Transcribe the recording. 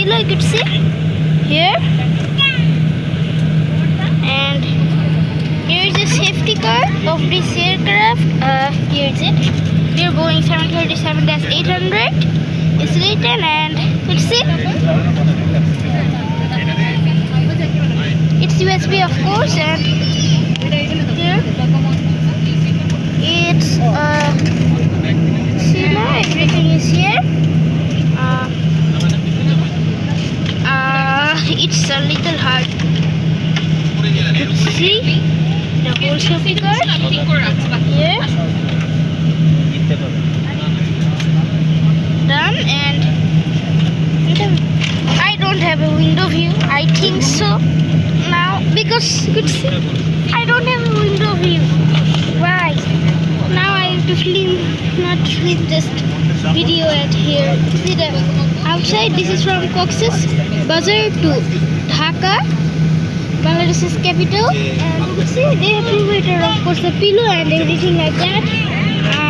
pillow, you could see here. And here is the safety car of this aircraft. Here is it. Here Boeing 737-800 is written, and you see it's USB, of course. And here it's see now everything is here. It's a little hard to see the whole safety car here. Done. And I don't have a window view, I think so now, because you could see I don't have a window view. Why? Now I have to film, not film, just video at here. See the outside. This is from Cox's Bazar to Dhaka, Bangladesh's capital. And you can see they have inverter, of course, the pillow and everything like that.